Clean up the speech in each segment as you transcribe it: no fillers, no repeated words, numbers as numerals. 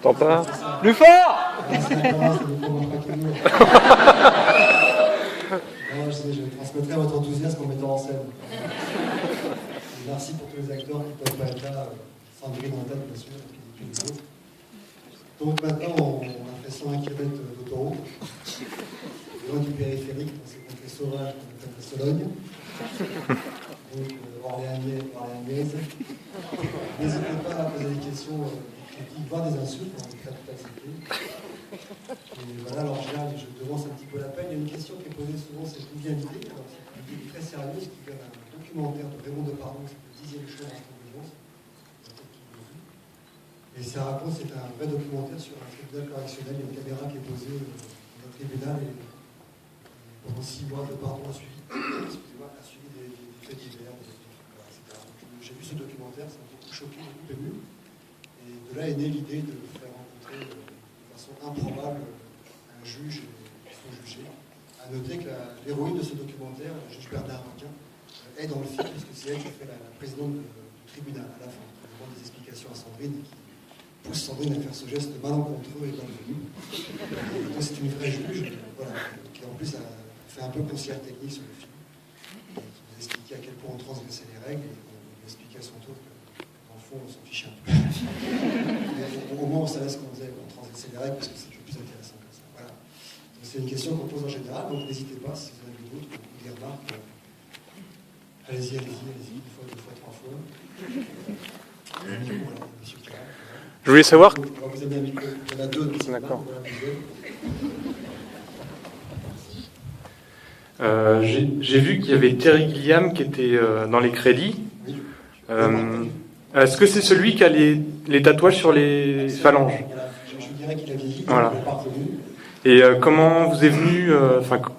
T'entends pas? Plus fort! Je transmettrai votre enthousiasme en mettant en scène. Merci pour tous les acteurs qui peuvent pas être là, Sandrine en tête, bien sûr, et puis les autres. Donc maintenant, on a fait 101 km d'autoroute, loin du périphérique, dans ces contrées sauvages qu'on appelle la Sologne. Donc, Orléanaise. N'hésitez pas à poser des questions, des critiques, voire des insultes, on est prêt à tout accepter. Et voilà, alors je devance un petit peu la peine. Il y a une question qui est posée souvent, c'est d'où vient l'idée. Alors, c'est une idée très sérieuse qui vient d'un documentaire de Raymond Depardon qui s'appelle 10e échelon en Ambulance. Et ça raconte, c'est un vrai documentaire sur un tribunal correctionnel. Il y a une caméra qui est posée dans le tribunal et pendant 6 mois, Depardon a suivi, des faits divers, etc. J'ai vu ce documentaire, ça m'a beaucoup choqué, beaucoup ému. Et de là est née l'idée de faire rencontrer de façon improbable un juge et son jugé. À noter que l'héroïne de ce documentaire, le juge Bernard Requin, est dans le film, puisque c'est elle qui fait la présidente du tribunal à la fin. Elle demande des explications à Sandrine, qui pousse Sandrine à faire ce geste malencontreux et malvenu. Donc c'est une vraie juge, voilà, qui en plus a fait un peu conseillère technique sur le film. Et qui nous a expliqué à quel point on transgressait les règles, et on lui a expliqué à son tour que, dans le fond, on s'en fichait un peu. Mais au moins, on savait ce qu'on faisait, on transgressait les règles, parce que c'est le plus intéressant comme ça. Voilà. C'est une question qu'on pose en général, donc n'hésitez pas, si vous en avez d'autres, ou des remarques, allez-y, une fois, deux fois, trois fois. Voilà, monsieur Clark. Je voulais savoir. Vous avez un micro, il y en a deux, d'accord. J'ai vu qu'il y avait Terry Gilliam qui était dans les crédits. Est-ce que c'est celui qui a les tatouages sur les phalanges? Je dirais qu'il a vieilli, voilà. il n'est pas revenu. Et comment vous est venu,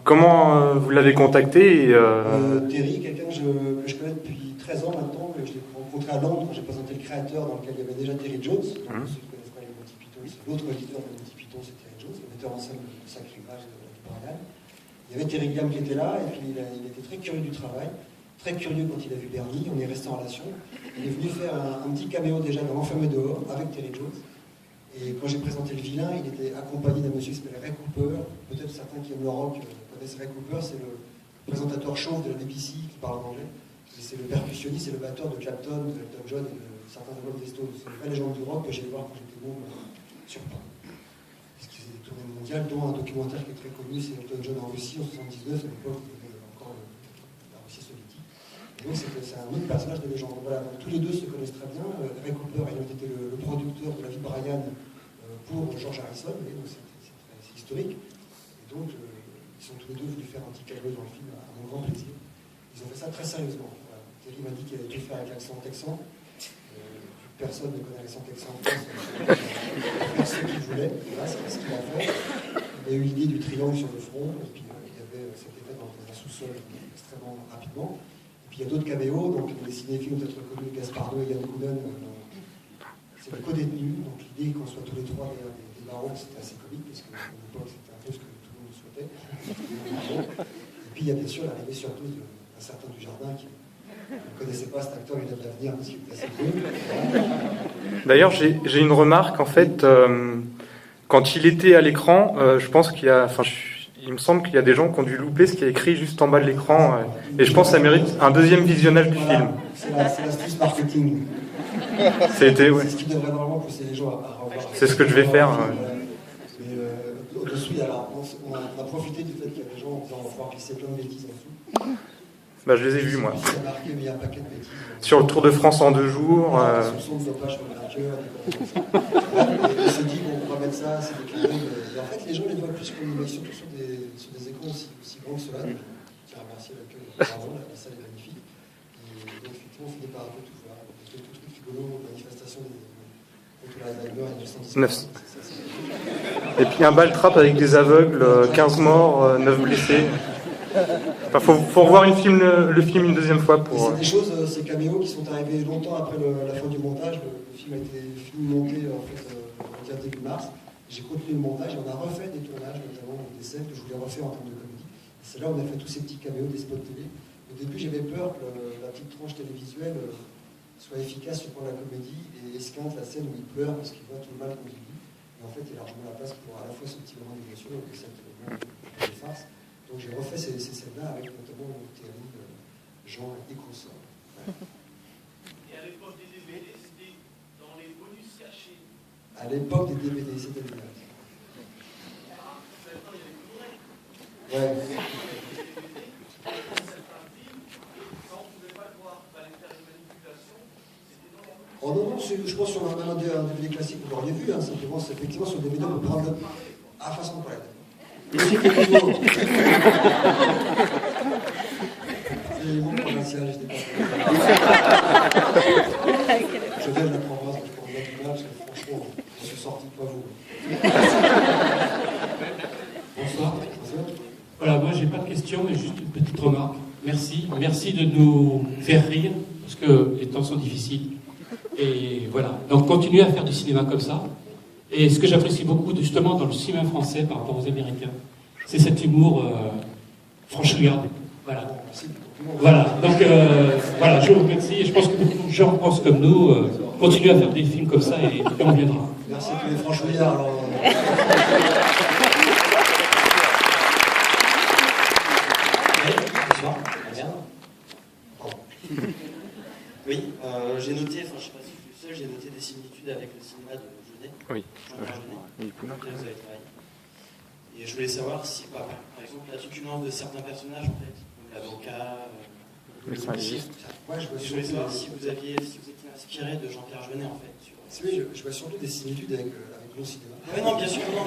comment vous l'avez contacté Terry, quelqu'un que je connais depuis 13 ans maintenant, que je l'ai rencontré à Londres quand j'ai présenté le créateur dans lequel il y avait déjà Terry Jones. Donc, ceux qui connaissent pas les Monty Python, c'est l'autre éditeur de Monty Python, c'est Terry Jones, le metteur en scène de Sacré Grage de Brian. Il y avait Terry Gilliam qui était là, et puis il était très curieux du travail, très curieux quand il a vu Bernie, on est resté en relation. Il est venu faire un petit caméo déjà dans L'Enfermé dehors avec Terry Jones. Et quand j'ai présenté le vilain, il était accompagné d'un monsieur qui s'appelle Ray Cooper. Peut-être certains qui aiment le rock connaissent Ray Cooper, c'est le présentateur chauve de la BBC qui parle en anglais. C'est le percussionniste et le batteur de Clapton, de Elton John et de certains albums des Stones. C'est une vraie légende du rock que j'ai vu voir quand j'étais bon sur Paris. Parce qu'ils faisaient des tournées mondiales, dont un documentaire qui est très connu, c'est Elton John en Russie en 79, à l'époque où il y avait encore la Russie soviétique. Et donc c'est un autre personnage de légende. Voilà, donc, tous les deux se connaissent très bien. Ray Cooper ayant été le producteur de la vie de Brian pour George Harrison, et donc c'est historique. Et donc ils sont tous les deux venus faire un petit cadeau dans le film à mon grand plaisir. Ils ont fait ça très sérieusement. Voilà. Terry m'a dit qu'il avait tout fait avec l'accent texan. Personne ne connaît l'accent texan en France. Faire ce qu'il voulait, voilà, c'est ce qu'il a fait. Il a eu l'idée du triangle sur le front, et puis c'était fait dans un sous-sol extrêmement rapidement. Et puis il y a d'autres caméos, donc les cinéphiles ont peut-être reconnu Gaspardo et Yann Kounen. C'est le co-détenu, donc l'idée qu'on soit tous les trois derrière des barreaux, c'était assez comique, parce qu'à l'époque c'était un peu ce que tout le monde souhaitait. Et puis il y a bien sûr l'arrivée surtout d'un certain Dujardin qui ne connaissait pas cet acteur, il a de l'avenir, parce qu'il était assez vieux. D'ailleurs, j'ai une remarque, en fait, quand il était à l'écran, je pense qu'il y a, il me semble qu'il y a des gens qui ont dû louper ce qui est écrit juste en bas de l'écran, et je pense que ça mérite un deuxième visionnage du film. C'est l'astuce marketing. C'est ce qui devrait vraiment pousser les gens à revoir. C'est ce que je vais faire. Mais au-dessus, alors, on a profité du fait qu'il y a des gens qui vont pouvoir glisser plein de bêtises en dessous. Bah, je les ai vus, moi. Ça a marqué, mais il y a un paquet de bêtises. Sur le Tour de France en 2 jours. Soupçon de dopage pour le vainqueur, et on s'est dit, bon, on va mettre ça, c'est déclaré. Et en fait, les gens les voient plus comme mais surtout sur des écrans aussi grands que cela. Donc, je tiens à remercier l'accueil. Bravo, la salle est magnifique. Et donc, effectivement, on finit par un peu tout voir. Tout truc rigolo, manifestation des Alzheimer et du 119. Et puis un bal trap avec des aveugles, 15 morts, 9 blessés. Enfin, faut revoir le film une deuxième fois pour. C'est des choses, ces caméos qui sont arrivés longtemps après la fin du montage. Le film a été monté en fait le début mars. J'ai continué le montage et on a refait des tournages, notamment des scènes que je voulais refaire en termes de comédie. C'est là où on a fait tous ces petits caméos des spots télé. Au début, j'avais peur que la petite tranche télévisuelle soit efficace sur le plan de la comédie et esquinte la scène où il pleure parce qu'il voit tout le mal qu'on vit. Mais en fait, il y a largement la place pour à la fois ce petit moment d'émotion et cette moment de farce. Donc j'ai refait ces scènes-là avec notamment Thierry, Jean et consorts. Ouais. Et à l'époque des DVD, c'était dans les bonus cachés. À l'époque des DVD, c'était bien. Maintenant, il y a les Blu-ray. Ouais. Oh non, non, je pense sur un DVD classique, vous l'auriez vu, hein, simplement, c'est effectivement sur le DVD, on peut prendre le... Ah, façon de parler. Ici, c'est nouveau. C'est mon provincial, j'étais pas... Je viens de la province, je prends de l'image, parce que franchement, je suis sorti, pas vous. Bonsoir. Voilà, moi j'ai pas de questions, mais juste une petite remarque. Merci de nous faire rire, parce que les temps sont difficiles. Et voilà, donc continuez à faire du cinéma comme ça. Et ce que j'apprécie beaucoup justement dans le cinéma français par rapport aux Américains, c'est cet humour franchouillard. Voilà. Voilà, donc voilà, je vous remercie et je pense que beaucoup de gens pensent comme nous. Continuez à faire des films comme ça et on viendra. Merci à tous les franchouillards. Alors, Bonsoir, bien. Oui, j'ai noté, enfin je sais pas si je suis le seul, j'ai noté des similitudes avec le cinéma de Jeunet. Oui. Jean-Pierre Jeunet. Oui, Vous avez travaillé. Et je voulais savoir si, par exemple, la truculence de certains personnages, en fait, comme l'avocat, Mais ça existe. ouais, je je voulais savoir si vous étiez inspiré de Jean-Pierre Jeunet, en fait. Oui, je vois surtout des similitudes avec mon cinéma. Oui, non, bien sûr, non.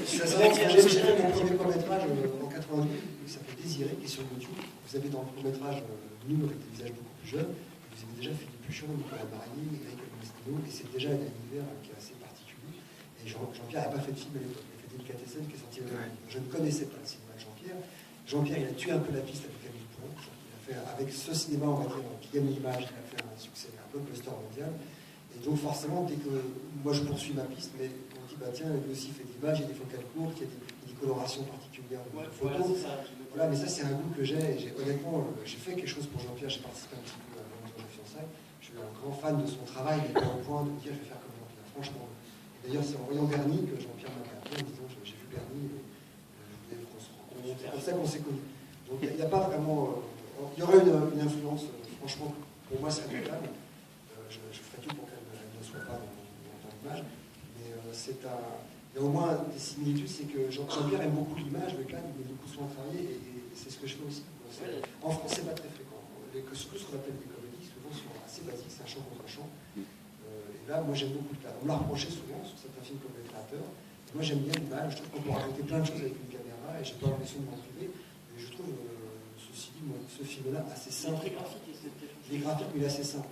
J'ai fait mon premier court-métrage en 92, qui s'appelle Désiré, qui est sur YouTube. Vous avez dans le court-métrage nous, avec des visages beaucoup plus jeunes. Vous avez déjà Philippe Puchon, Nicolas Marigny, Eric Agostino, et c'est déjà un univers qui est assez particulier. Et Jean-Pierre n'a pas fait de film à l'époque, il a fait Délicatessen qui est sorti au Noël. Je ne connaissais pas le cinéma de Jean-Pierre. Jean-Pierre, il a tué un peu la piste avec Camille Poulon. Il a fait, avec ce cinéma, on va dire, qui aime l'image, il a fait un succès, un blockbuster mondial. Et donc forcément, dès que moi je poursuis ma piste, mais on dit, bah tiens, lui aussi fait de l'image, il y a des focales courtes, il y a des colorations particulières de photos. Voilà, mais ça c'est un goût que j'ai, et honnêtement, j'ai fait quelque chose pour Jean-Pierre, j'ai participé un petit peu à l'Aventure de fiançailles. Je suis un grand fan de son travail, mais pas au point de me dire je vais faire comme Jean-Pierre, franchement. Et d'ailleurs, c'est en voyant Bernie que Jean-Pierre m'a appelé en disant j'ai vu Bernie, et je voulais qu'on se rencontre. C'est comme ça qu'on s'est connus. Donc il n'y a pas vraiment. Il y aurait une influence, franchement, pour moi, serait totale. Je ferai tout pour qu'elle ne soit pas dans l'image. Mais il y a au moins des similitudes, c'est que Jean-Pierre aime beaucoup l'image, le cadre, il met beaucoup soin à travailler, et c'est ce que je fais aussi. En France, c'est pas très fréquent. Ce qu'on appelle des comédies, souvent, sont assez basiques, c'est un chant contre chant. Et là, moi, j'aime beaucoup le cadre. On me l'a reproché souvent sur certains films comme Les Créateurs. Moi, j'aime bien l'image, je trouve qu'on peut raconter plein de choses avec une caméra, et j'ai pas l'impression de m'en priver. Et je trouve, ceci dit, moi, ce film-là assez simple. Il est graphique, mais il est assez simple.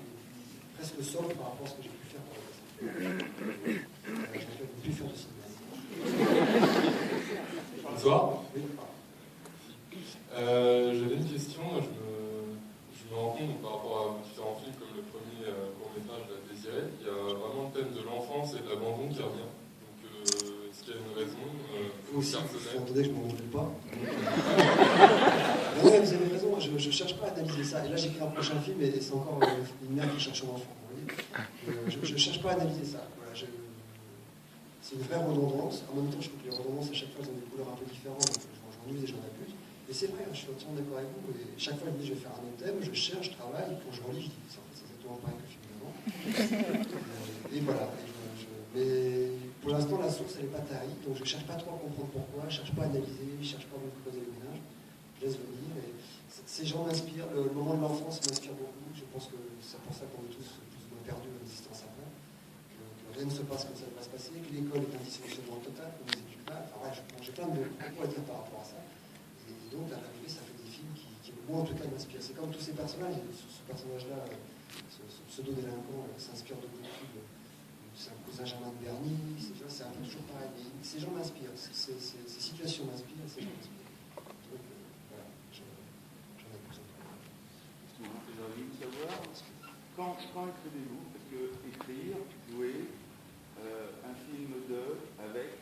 Presque sobre par rapport à ce que j'ai pu faire par le passé. Je n'ai plus faire de cinéma. Bonsoir. J'avais une question. Je me rends compte par rapport à différents films comme le premier court-métrage Désiré, il y a vraiment le thème de l'enfance et de l'abandon qui revient. Donc, est-ce qu'il y a une raison Vous aussi, personnelle? vous entendez que je ne m'en voulais pas. Non, vous avez raison, je ne cherche pas à analyser ça. Et là, j'écris un prochain film et c'est encore une mère qui cherche un enfant. Je ne cherche pas à analyser ça. Voilà, c'est une vraie redondance. En même temps, je trouve que les redondances, à chaque fois, elles ont des couleurs un peu différentes. Donc, j'en use et j'en abuse. Et c'est vrai, je suis entièrement d'accord avec vous. Et chaque fois, je me dis, je vais faire un autre thème, je cherche, je travaille. Et quand je relis, je dis, c'est exactement pareil que le film d'avant. Et voilà. Mais pour l'instant, la source, elle n'est pas tarie. Donc, je ne cherche pas trop à comprendre pourquoi. Je ne cherche pas à analyser. Je ne cherche pas à me creuser le ménage. Je laisse venir. Et ces gens m'inspirent. Le moment de l'enfance m'inspire beaucoup. Je pense que c'est pour ça qu'on est tous plus ou moins perdus dans l'existence après. Que rien ne se passe comme ça va se passer. Que l'école est un dysfonctionnement total. Qu'on nous éduque pas. Enfin, ouais, j'ai plein de propos à dire par rapport à ça. Et donc, à l'arrivée, ça fait des films qui moi, en tout cas, m'inspirent. C'est comme tous ces personnages. Ce personnage-là, ce pseudo-délinquant, s'inspire de beaucoup de. C'est un cousin germain de Bernie, c'est un peu toujours pareil. Mais ces gens m'inspirent, ces situations m'inspirent, ces gens m'inspirent. Donc voilà, j'en ai plus en parler. J'ai envie de savoir, quand écrivez-vous? Parce que écrire, jouer, un film avec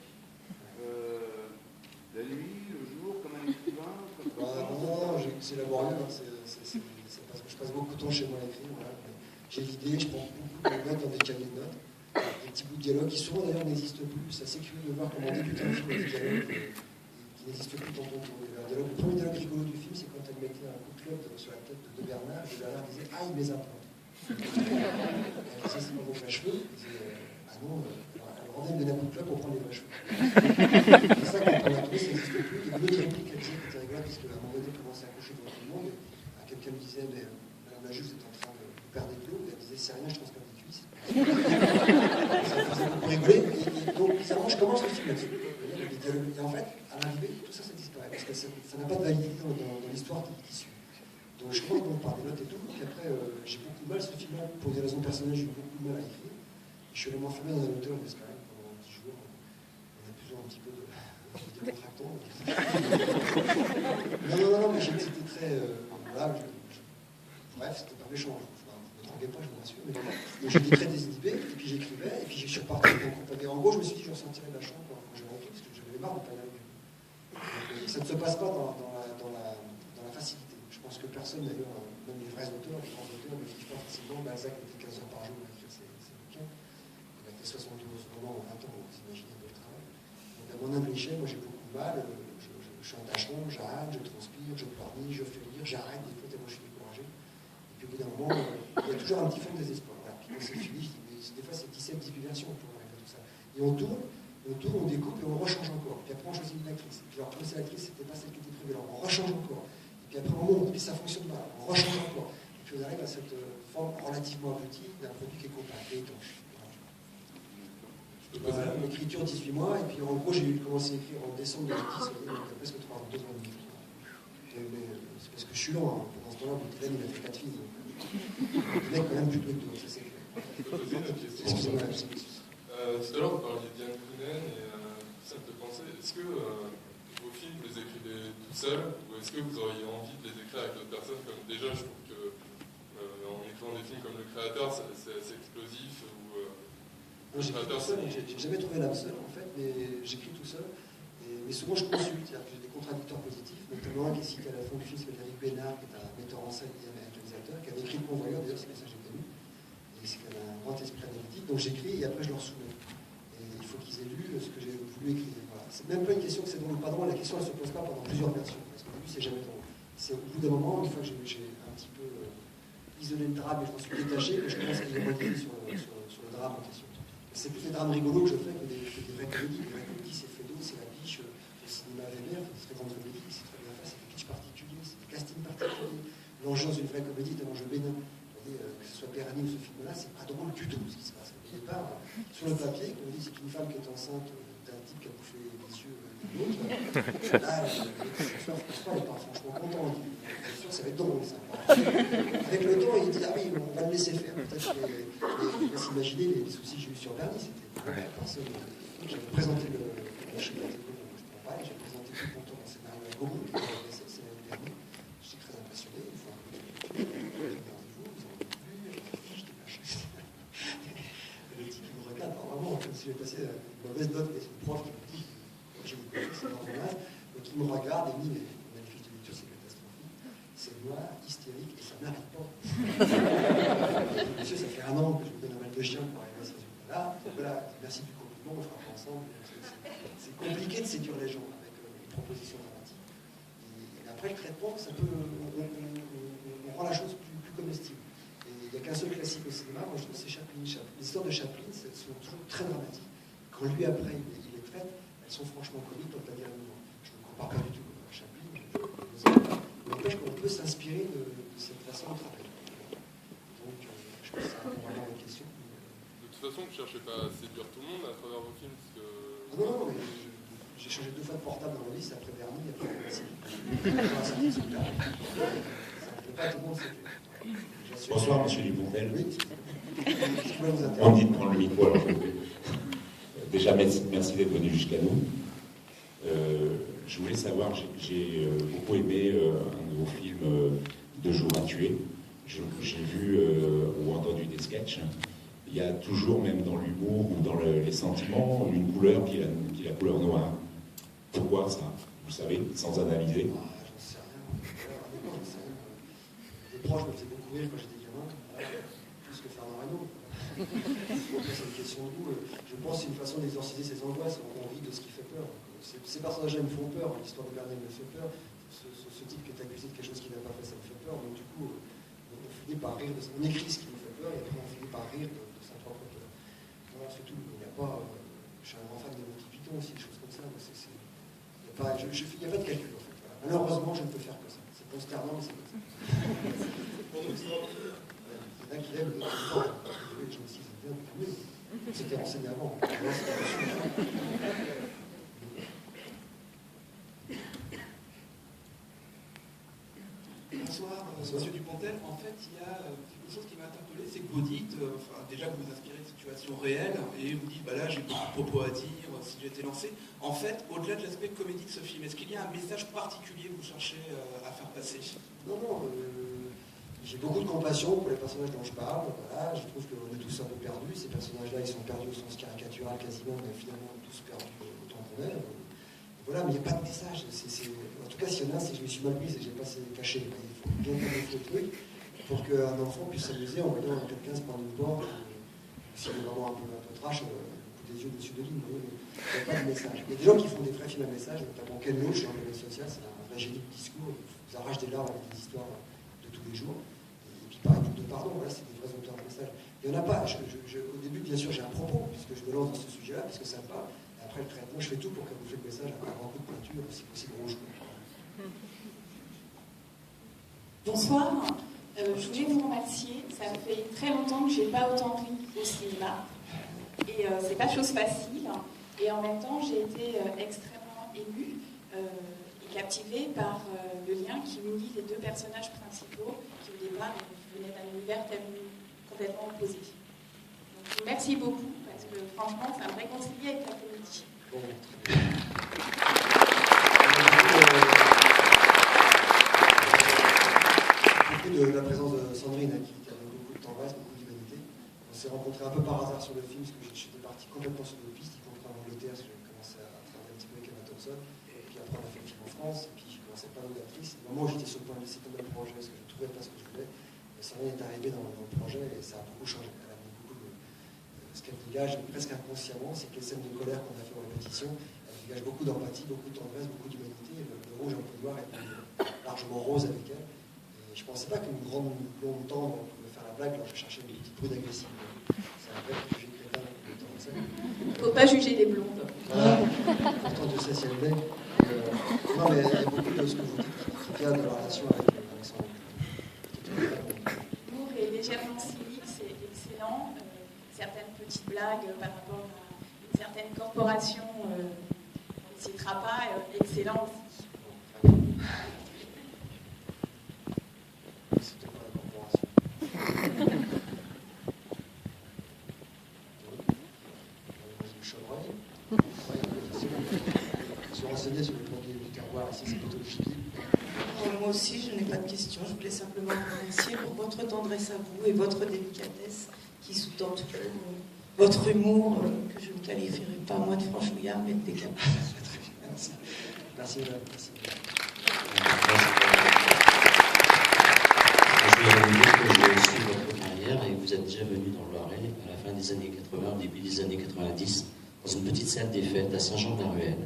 la nuit, le jour, comme un écrivain Non, c'est laborieux, hein, c'est parce que je passe beaucoup de temps chez moi à écrire. Voilà. J'ai l'idée, je prends beaucoup de notes dans des cahiers de notes. des petits bouts de dialogue qui souvent d'ailleurs n'existent plus. C'est assez curieux de voir comment on débute un film avec des dialogues qui n'existent plus quand on tourne un dialogue. Le premier dialogue rigolo du film, c'est quand elle mettait un coup de clope sur la tête de Bernard, et Bernard disait « Ah, il les apprend ». Elle disait « C'est pas vos vrais cheveux ». Il disait « Ah non, alors on donne un coup de clope, on prend les vrais cheveux ». C'est ça, quand on a trouvé, ça n'existe plus. Il y a une autre réplique qu'elle disait qui était rigolote, parce qu'à un moment donné, elle commençait à coucher devant tout le monde. Quelqu'un lui disait « Mais Madame la juge, vous êtes en train de perdre des kilos ». Elle disait « C'est rien, je transperce des cuisses ». Ça faisait beaucoup rigoler. Et donc, bizarrement, je commence le film là-dessus. Et en fait, à l'arrivée, tout ça disparaît. Parce que ça n'a pas de validité dans l'histoire qui suit. Donc, je commence donc par des notes et tout. Puis après, j'ai beaucoup de mal, ce film-là, pour des raisons personnelles, j'ai eu beaucoup de mal à écrire. Et je suis allé m'enfermer dans un hôtel en Espagne pendant 10 jours. On a toujours un petit peu de décontractant. Non, mais c'était très. Voilà, bref, c'était pas méchant. Ne tranquez pas, je vous rassure. Mais j'étais très désinhibé, et puis j'écrivais, et puis je suis reparti. En gros, je me suis dit, je ressortirai de la chambre quand je rentre, parce que j'en avais marre de pas y aller. Ça ne se passe pas dans la facilité. Je pense que personne, d'ailleurs, même les vrais auteurs, les grands auteurs, ne vivent pas facilement. Balzac était 15 heures par jour à écrire ses bouquins. Il a fait 72 romans en 20 ans, vous imaginez le travail. Donc, à mon humble échelle, moi j'ai beaucoup de mal. Je suis en tâcheron, j'arrête, je transpire, je pleurniche, je fais lire, j'arrête, des fois, tellement je suis découragé. Et puis au bout d'un moment, il y a toujours un petit fond de désespoir. Voilà. Puis quand c'est fini, je dis, mais des fois c'est 17-18 versions pour arriver à tout ça. Et on tourne, on découpe et on rechange encore. Puis après on choisit une actrice. Et puis alors comme c'est l'actrice, c'était pas celle qui était prévue, alors on rechange encore. Et puis après un moment, on dit, ça fonctionne pas, on rechange encore. Et puis on arrive à cette forme relativement aboutie d'un produit qui est compacté, étanche. Voilà, l'écriture 18 mois, et puis en gros j'ai commencé à écrire en décembre 2010, donc il y a presque 3 ans, 2 ans et demi. Mais c'est parce que je suis lent, hein. Pendant ce temps-là, Boutelaine il a fait 4 films. Donc, le mec quand même plus doué que d'autres, ça c'est clair. Excusez-moi. Tout à l'heure, vous parliez de Diane Grunen et ça me fait penser, est-ce que vos films, vous les écrivez tout seul, ou est-ce que vous auriez envie de les écrire avec d'autres personnes? Comme déjà, je trouve que en écrivant des films comme Le Créateur, c'est assez explosif. J'écris tout seul, j'ai jamais trouvé l'âme seule en fait, mais j'écris tout seul. Mais souvent je consulte, c'est-à-dire que j'ai des contradicteurs positifs, notamment un qui est cité à la fin du film, c'est Eric Bénard, qui est un metteur en scène et un réalisateur, qui avait écrit Le Convoyeur, d'ailleurs c'est pour ça que j'ai connu, et c'est qu'il a un grand esprit analytique, donc j'écris et après je leur soumets. Et il faut qu'ils aient lu ce que j'ai voulu écrire. Voilà. C'est même pas une question que c'est drôle ou pas drôle, la question elle se pose pas pendant plusieurs versions, parce qu'au début c'est jamais drôle. C'est au bout d'un moment, une fois que j'ai un petit peu isolé le drame et je m'en suis détaché, que je commence à ironiser sur le drame en question. C'est plus des drames rigolos que je fais que des vraies comédies. Les vraies comédies, c'est Fredo, c'est La Biche, le cinéma Weber, c'est très grande comédie, c'est très bien fait, c'est des pitchs particuliers, c'est des castings particuliers. L'enjeu dans une vraie comédie est un enjeu bénin. Vous voyez, que ce soit Bernie ou ce film-là, c'est pas drôle du tout ce qui se passe. Au départ, sur le papier, on dit c'est une femme qui est enceinte d'un type qui a bouffé les yeux d'une autre. Là, elle n'est pas franchement content. Bien sûr, ça va être drôle, ça. Avec le temps, il dit, ah oui, on va le laisser faire. Peut-être qu'il va s'imaginer les soucis que j'ai eu sur Bernie. C'était personne. J'avais présenté le schéma de Gaulle, je ne prends pas, j'ai présenté tout le contour d'un scénario à Gaulle, qui avait fait cette scénario dernier. J'étais très impressionné. Une fois que j'ai rendez-vous, vous avez vu, j'étais pas choqué. Le type qui me regarde, alors vraiment, comme si j'avais passé une mauvaise note, et c'est le prof qui me dit, j'ai vous connais, c'est normal. Donc il me regarde et me dit, mais la fiche de lecture, c'est catastrophique. C'est noir, hystérique, et ça n'arrive pas. Monsieur, ça fait 1 an que je vous donne un mal de chien pour arriver à ce résultat-là. Donc voilà, merci du compliment, on fera pas ensemble. C'est compliqué de séduire les gens avec une proposition dramatique. Et après, le traitement, ça peut, on rend la chose plus comestible. Et il n'y a qu'un seul classique au cinéma, moi je trouve, c'est Chaplin. Les histoires de Chaplin, elles sont toujours très dramatiques. Quand lui, après, il les traite, elles sont franchement comiques, pour ne pas dire amusant. Je ne compare pas du tout à Chaplin, mais n'empêche qu'on peut s'inspirer de cette façon de travailler. Donc, je pense que ça répond vraiment à votre question. De toute façon, vous ne cherchez pas à séduire tout le monde à travers vos films, parce que... Non, mais j'ai changé 2 fois de portable dans ma vie, c'est après Bernie, après Bernie. Ça ne fait pas tout le monde séduire. Bonsoir, monsieur Dupontel. Oui. On dit de prendre le micro, alors déjà, merci d'être venu jusqu'à nous. Je voulais savoir, j'ai beaucoup aimé un de vos films, 2 jours à tuer. J'ai vu ou entendu des sketchs. Il y a toujours, même dans l'humour ou dans les sentiments, une couleur qui est la couleur noire. Pourquoi ça? Vous savez, sans analyser. J'en sais rien. Les proches me faisaient beaucoup rire quand j'étais gamin, plus que Fernand Reynaud. C'est une question de goût. Je pense que c'est une façon d'exorciser ses angoisses. On rit de ce qui fait peur. Ces personnages-là me font peur. L'histoire de Bernard me fait peur. Ce type qui est accusé de quelque chose qu'il n'a pas fait, ça me fait peur. Donc du coup, on finit par rire. On écrit ce qui nous fait peur et après on finit par rire de sa propre peur. Voilà, c'est tout. Il n'y a pas... je suis un grand fan de Monty Python aussi, des choses comme ça. Il n'y a pas de calcul en fait. Voilà. Malheureusement, je ne peux faire que ça. C'est consternant, mais c'est comme ça. Il y en a qui aiment le temps. Les gens aussi, ils aiment bien. C'était renseigné avant. Bonsoir, Monsieur Dupontel. En fait, il y a quelque chose qui m'a interpellé, c'est que vous dites, déjà que vous vous inspirez de situations réelles, et vous dites, là j'ai beaucoup de propos à dire, si j'étais lancé. En fait, au-delà de l'aspect comédie de ce film, est-ce qu'il y a un message particulier que vous cherchez à faire passer? Non, j'ai beaucoup de compassion pour les personnages dont je parle. Voilà, je trouve qu'on est tous un peu perdus. Ces personnages-là, ils sont perdus au sens caricatural quasiment, mais finalement tous perdus autant qu'on est. Voilà, mais il n'y a pas de message. En tout cas, s'il y en a, c'est que je me suis mal prise et que je n'ai pas caché. Il faut bien camoufler le truc pour qu'un enfant puisse s'amuser en voyant quelqu'un se prendre une porte. S'il est vraiment un peu trash, le coup des yeux de M. Delis, il n'y a pas de message. Il y a des gens qui font des vrais films à message, notamment Ken Loach, dans le domaine social, c'est un vrai génie de discours. Ils arrachent des larmes avec des histoires de tous les jours. Et puis, pareil, de pardon, voilà, c'est des vrais auteurs de message. Il n'y en a pas. Au début, bien sûr, j'ai un propos, puisque je me lance dans ce sujet-là, puisque ça me parle. Après le traitement, je fais tout pour camoufler le message avec un grand coup de peinture, si possible rouge. Bonsoir, je voulais vous remercier. Ça fait très longtemps que je n'ai pas autant ri au cinéma. Et c'est pas chose facile. Et en même temps, j'ai été extrêmement émue et captivée par le lien qui unit les deux personnages principaux qui au départ venaient d'un univers complètement opposé. Donc, merci beaucoup, parce que franchement, ça me réconcilie avec la comédie. Bon, de la présence de Sandrine, qui avait beaucoup de tendresse, beaucoup d'humanité. On s'est rencontrés un peu par hasard sur le film, parce que j'étais parti complètement sur deux pistes, y compris en Angleterre, parce que j'avais commencé à travailler un petit peu avec Emma Thompson, et puis après on a fait le film en France, et puis j'ai commencé à parler d'actrice. Au moment où j'étais sur le point de laisser tomber le projet, parce que je ne trouvais pas ce que je voulais, Sandrine est arrivée dans le projet, et ça a beaucoup changé. Elle a mis beaucoup de... Ce qu'elle dégage, presque inconsciemment, c'est que les scènes de colère qu'on a fait en répétition, elle dégage beaucoup d'empathie, beaucoup de tendresse, beaucoup d'humanité. Le rouge un peu noir est largement rose avec elle. Je ne pensais pas qu'une grande blonde tendre pouvait faire la blague, alors je cherchais une petite brune agressive. C'est un vrai préjugé crétin de temps en temps. Il ne faut pas juger les blondes. Voilà. Pourtant, Dieu sait si elle l'est. Non, mais il y a beaucoup de ce que vous dites qui vient de la relation avec Alexandre. L'humour est légèrement cynique, c'est excellent. Certaines petites blagues par rapport à une certaine corporation, on ne citera pas, excellent aussi. Moi aussi, je n'ai pas de questions. Je voulais simplement vous remercier pour votre tendresse à vous et votre délicatesse qui sous-tend toujours votre humour, que je ne qualifierais pas moi de franchouillard, mais de décapé. Merci. Merci, madame. Merci. Je vais vous dire que je suis votre carrière et vous êtes déjà venu dans le Loiret à la fin des années 80, au début des années 90, dans une petite salle des fêtes à Saint-Jean-de-la-Ruelle.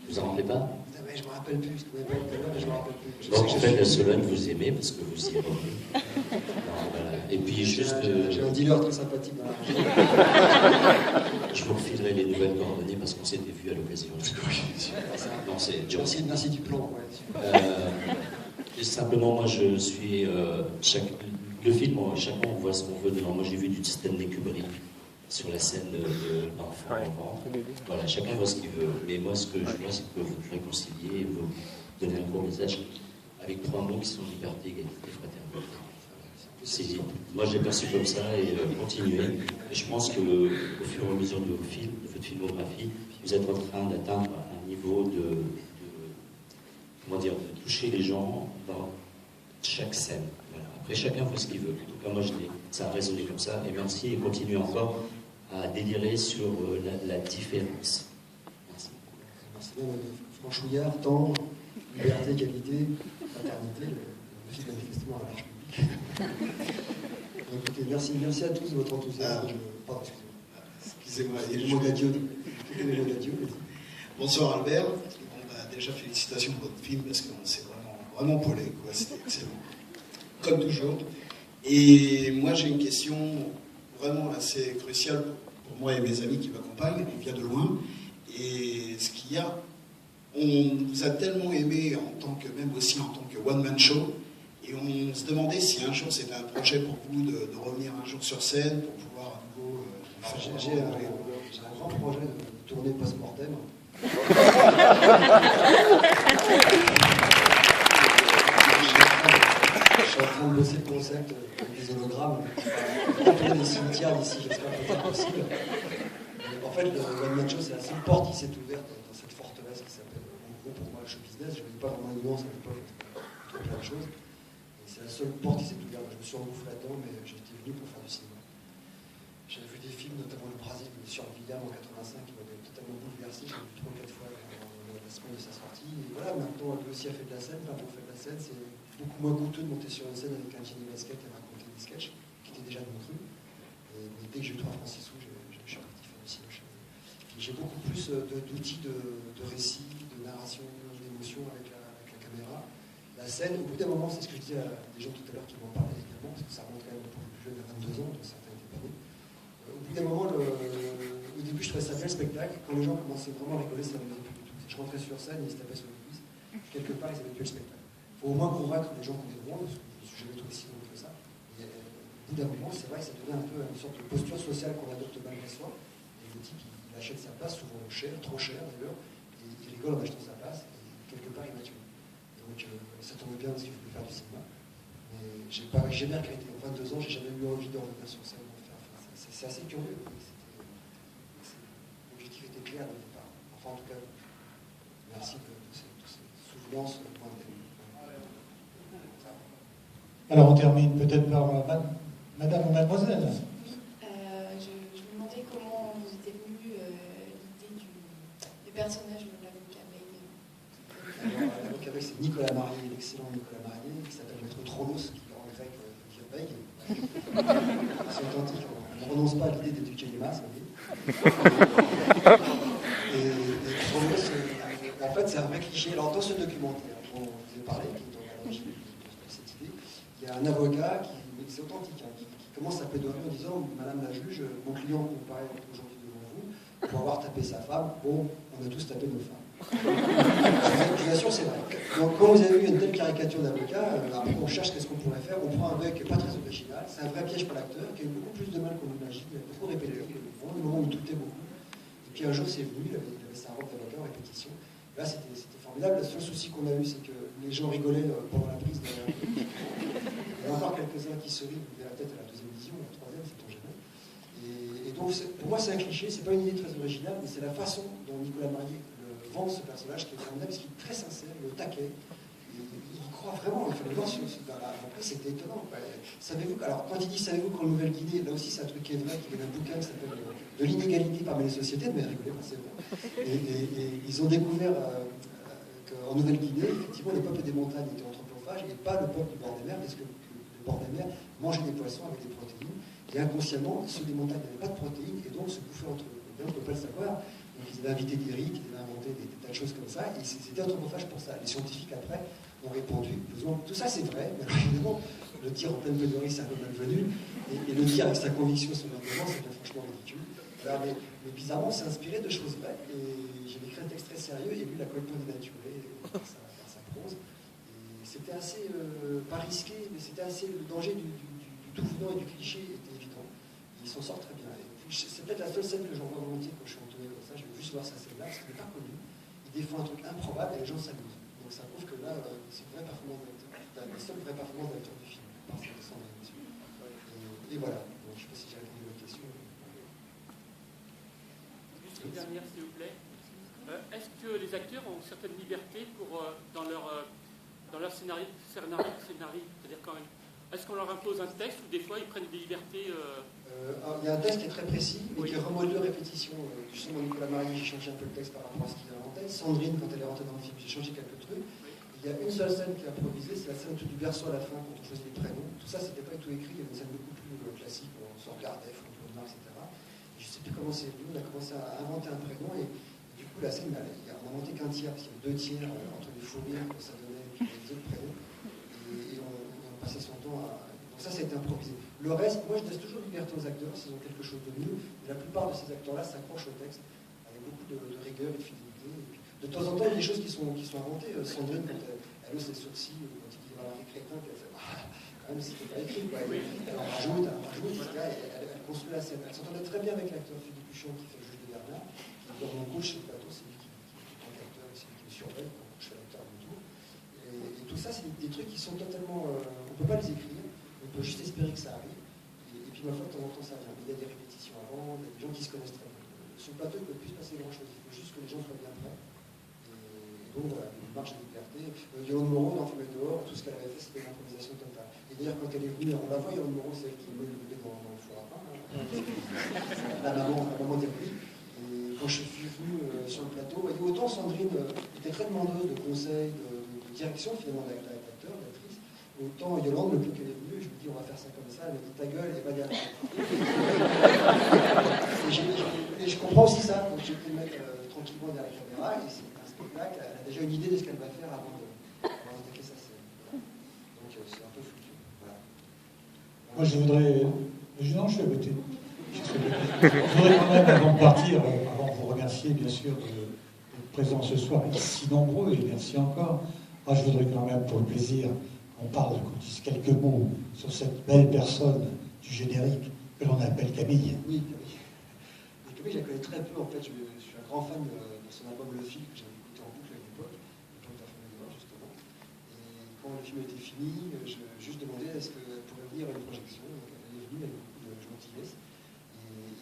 Vous en rappelez pas? Je ne me rappelle plus, je ne connais pas tout à l'heure, mais je ne me rappelle plus. Bon, en fait, la Solone vous aimez parce que vous y êtes revenu. Voilà. Et puis juste... J'ai un dealer très sympathique dans la région. Je vous refilerai les nouvelles coordonnées parce qu'on s'était vu à l'occasion. Non, c'est Johnson. Merci du plan. Simplement, moi, je suis... le film, chacun on voit ce qu'on veut dedans. Moi, j'ai vu du Stanley Kubrick sur la scène de l'enfant. Voilà, chacun voit ce qu'il veut. Mais moi, ce que je vois, c'est que vous réconciliez et vous donnez un gros message avec 3 mots qui sont liberté, égalité, fraternité. Moi, je l'ai perçu comme ça et continuez. Et je pense qu'au fur et à mesure de votre filmographie, vous êtes en train d'atteindre un niveau comment dire, de toucher les gens dans chaque scène. Voilà. Après, chacun voit ce qu'il veut. En tout cas, moi, ça a résonné comme ça. Et merci et continuez encore à délirer sur la différence. Merci. Merci bien, franchouillard, tendre, liberté, qualité, fraternité, le film manifestement à large public. Écoutez, merci à tous de votre enthousiasme. Pardon, excusez-moi. Excusez-moi, C'est le mot d'adieu. Bonsoir Albert. Déjà félicitations pour votre film parce qu'on s'est vraiment polé, quoi. C'était excellent. Comme toujours. Et moi j'ai une question vraiment assez cruciale pour moi et mes amis qui m'accompagnent. On vient de loin. Et ce qu'il y a, on vous a tellement aimé même aussi en tant que one-man show. Et on se demandait si un jour c'était un projet pour vous de revenir un jour sur scène pour pouvoir à nouveau J'ai un grand projet de tourner post-mortem. Je suis en train de bosser le concept des hologrammes. Remplir des cimetières d'ici, j'espère que c'est possible. En fait, le One Man Show, c'est la seule porte qui s'est ouverte dans cette forteresse qui s'appelle, en gros, pour moi, le show business. Je ne dis pas vraiment une nuance à l'époque, il y a plein de choses. Et c'est la seule porte qui s'est ouverte. Je me suis engouffré là-dedans, mais j'étais venu pour faire du cinéma. J'avais vu des films, notamment Le Brésil de Monsieur Villam en 85, qui m'avait totalement bouleversé. J'ai vu 3 ou 4 fois la semaine de sa sortie. Et voilà, maintenant, lui aussi a fait de la scène. Enfin, pour faire de la scène, c'est beaucoup moins coûteux de monter sur une scène avec un Jenny Basket et raconter des sketchs, qui étaient déjà de mon truc. Mais dès que j'ai eu 3 francs 6 sous, je suis parti faire du cinéma. J'ai beaucoup plus d'outils de récit, de narration, d'émotion avec la caméra. La scène, au bout d'un moment, c'est ce que je disais à des gens tout à l'heure qui m'en parlaient également, parce que ça remonte quand même pour les plus jeunes à 22 ans, donc certains étaient pas nés. Au bout d'un moment, au début, je trouvais ça bien le spectacle. Quand les gens commençaient vraiment à rigoler, ça ne m'amusait plus du tout. Je rentrais sur scène et ils se tapaient sur le cuisse. Quelque part, ils avaient plus le spectacle. Il faut au moins convaincre les gens qu'on est loin, parce que je vais trouver si drôle que ça. Et au bout d'un moment, c'est vrai que ça devient un peu une sorte de posture sociale qu'on adopte malgré soi. Et le type, il achète sa place, souvent cher, trop cher d'ailleurs, et il rigole en achetant sa place, et quelque part, il m'a tué. Donc ça tombe bien parce qu'il voulait faire du cinéma. Mais j'ai bien arrêté. En 22 ans, j'ai jamais eu envie de revenir sur scène. C'est assez curieux. L'objectif était clair dès le départ. Enfin, en tout cas, merci de ces souvenances de point de vue. Alors on termine peut-être par Madame ou Mademoiselle. Je me demandais comment vous était venue l'idée du personnage de l'avocat Veil. L'avocat Veil, c'est Nicolas Marié, l'excellent Nicolas Marié, qui s'appelle Maître Tronos, qui en grec veut dire Veil. C'est authentique. On ne renonce pas à l'idée d'éduquer les masses, vous voyez. Et Tronos, en fait, c'est un vrai cliché. Alors, dans ce documentaire dont vous avez parlé, qui est à l'origine de cette idée, il y a un avocat c'est authentique, qui commence à plaidoyer en disant Madame la juge, mon client comparaît aujourd'hui devant vous, pour avoir tapé sa femme, bon, on a tous tapé nos femmes. Je vous assure, c'est vrai. Donc, quand vous avez vu une telle caricature d'avocat, après on cherche qu'est-ce qu'on pourrait faire, on prend un mec pas très original, c'est un vrai piège pour l'acteur, qui a eu beaucoup plus de mal qu'on l'imagine, il a beaucoup répété, il y a eu vraiment des moments où il doutait beaucoup. Et puis un jour, c'est venu, il avait sa robe d'avocat en répétition. Là, c'était formidable. Le seul souci qu'on a eu, c'est que les gens rigolaient pendant la prise derrière. Il y a encore quelques-uns qui se rient, vous verrez peut-être à la deuxième vision, à la troisième, c'est ton jamais. Et donc, pour moi, c'est un cliché, c'est pas une idée très originale, mais c'est la façon dont Nicolas Marié vend ce personnage qui est formidable, parce qu'il est très sincère, le taquet. Il croit vraiment, il faut le voir après, c'était étonnant. Savez-vous, alors, quand il dit savez-vous qu'en Nouvelle-Guinée, là aussi, c'est un truc qui est vrai, qui vient d'un bouquin qui s'appelle De l'inégalité parmi les sociétés, mais rigolez, c'est vrai. Et ils ont découvert qu'en Nouvelle-Guinée, effectivement, le peuple des montagnes était anthropophage et pas le peuple du bord des mers, parce que le bord des mers mangeait des poissons avec des protéines, et inconsciemment, ceux des montagnes n'avaient pas de protéines, et donc se bouffaient entre eux. Et on ne peut pas le savoir. Donc ils avaient invité des rites, ils avaient inventé des tas de choses comme ça, et c'était anthropophage pour ça. Les scientifiques, après, ont répondu, tout ça c'est vrai, mais évidemment, le dire en pleine plaidoirie, c'est un peu malvenu, et le dire avec sa conviction sur l'argument, c'est bien franchement ridicule. Alors, mais bizarrement, on s'est inspiré de choses vraies, et j'ai écrit un texte très sérieux, et lui l'a complètement dénaturé par sa prose. Et c'était assez, pas risqué, mais c'était assez, le danger du tout venant et du cliché était évident. Il s'en sort très bien. C'est peut-être la seule scène que j'en vois volontiers quand je suis entouré comme ça, je vais juste voir sa scène-là, parce qu'il n'est pas connu. Il défend un truc improbable et les gens s'amusent. Donc ça prouve que là, c'est une vraie performance d'acteur, la seule vraie performance d'acteur du film, par sa descente dessus. Et voilà. Donc, je ne sais pas si j'ai répondu à votre question. Juste une dernière, s'il vous plaît. Est-ce que les acteurs ont une certaine liberté dans leur scénario, c'est-à-dire quand même, est-ce qu'on leur impose un texte ou des fois ils prennent des libertés Il y a un texte qui est très précis, mais qui est remodelé de répétition. Justement, Nicolas Marié, j'ai changé un peu le texte par rapport à ce qu'il avait en tête. Sandrine, quand elle est rentrée dans le film, j'ai changé quelques trucs. Il Il y a une seule scène qui est improvisée, c'est la scène du berceau à la fin, quand on choisit les prénoms. Tout ça, c'était pas du tout écrit, il y avait une scène beaucoup plus classique, où on se regardait, Fontaine, etc. Et je sais plus comment c'est venu, on a commencé à inventer un prénom, et du coup, la scène, on n'a inventé qu'un tiers, parce qu'il y avait 2 tiers entre les faux rires que ça donnait, et les autres prénoms. Et on passait son temps à... Donc ça a été improvisé. Le reste, moi, je laisse toujours liberté aux acteurs, s'ils ont quelque chose de mieux. Et la plupart de ces acteurs-là s'accrochent au texte, avec beaucoup de rigueur et de fidélité. Et puis, de temps en temps, il y a des choses qui sont inventées. Sandrine, quand elle hausse les sourcils, quand il dit Valérie Crétin, puis elle fait quand même, c'était pas écrit, quoi. Elle en rajoute, etc. Et elle construit la scène. Elle s'entendait très bien avec l'acteur Philippe Huchon, qui fait le juge de Bernard. Dans mon gauche, sur le plateau, c'est lui qui est l'acteur, c'est lui qui me surveille quand je fais l'acteur du tour. Et tout ça, c'est des trucs qui sont totalement. On ne peut pas les écrire, on peut juste espérer que ça arrive. Et puis, ma foi, de temps en temps, ça vient. Il y a des répétitions avant, il y a des gens qui se connaissent très bien. Sur le plateau, il ne peut plus se passer grand-chose. Il faut juste que les gens soient bien prêts. Donc voilà, une marge de liberté. Yolande Moreau, dans Fumée dehors, tout ce qu'elle avait fait, c'était une improvisation totale. Et d'ailleurs, quand elle est venue, on la voit, Yolande Moreau, c'est elle qui met le bébé dans le four à pain. La maman des bruits. Et quand je suis venu sur le plateau, autant Sandrine était très demandeuse de conseils, de direction finalement d'acteur, d'actrice, autant Yolande, le peu qu'elle est venue, je me dis on va faire ça comme ça, elle m'a dit ta gueule et va derrière. Et je comprends aussi ça, donc j'ai pu le mettre tranquillement derrière la caméra, et c'est un spectacle, elle a déjà une idée de ce qu'elle va faire avant d'attaquer sa scène. Donc c'est un peu foutu. Voilà. Moi je voudrais... Non, je suis à côté. Je voudrais quand même, avant de partir, avant de vous remercier bien sûr de votre présence ce soir, si nombreux, et merci encore. Moi je voudrais quand même, pour le plaisir, qu'on parle, qu'on dise quelques mots sur cette belle personne du générique que l'on appelle Camille. Oui, Camille. Et Camille, je la connais très peu en fait. Je suis un grand fan de son album Le Fil que j'avais écouté en boucle à l'époque, de la Fumée dehors justement. Et quand le film était fini, je juste demandé est-ce qu'elle pourrait venir à une projection. Donc, elle est venue avec beaucoup de gentillesse.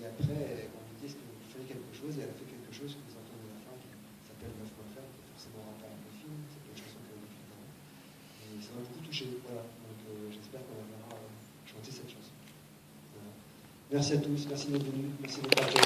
Et après, on lui dit est-ce qu'il fallait quelque chose, et elle a fait quelque chose que vous entendez à la fin qui s'appelle 9 points fermes, qui est forcément en rapport avec le film. C'est une chanson qu'elle a écrite avant. Et ça m'a beaucoup touché. Voilà. Donc j'espère qu'on va verra chanter cette chanson. Voilà. Merci à tous, merci d'être venus, merci de votre accueil.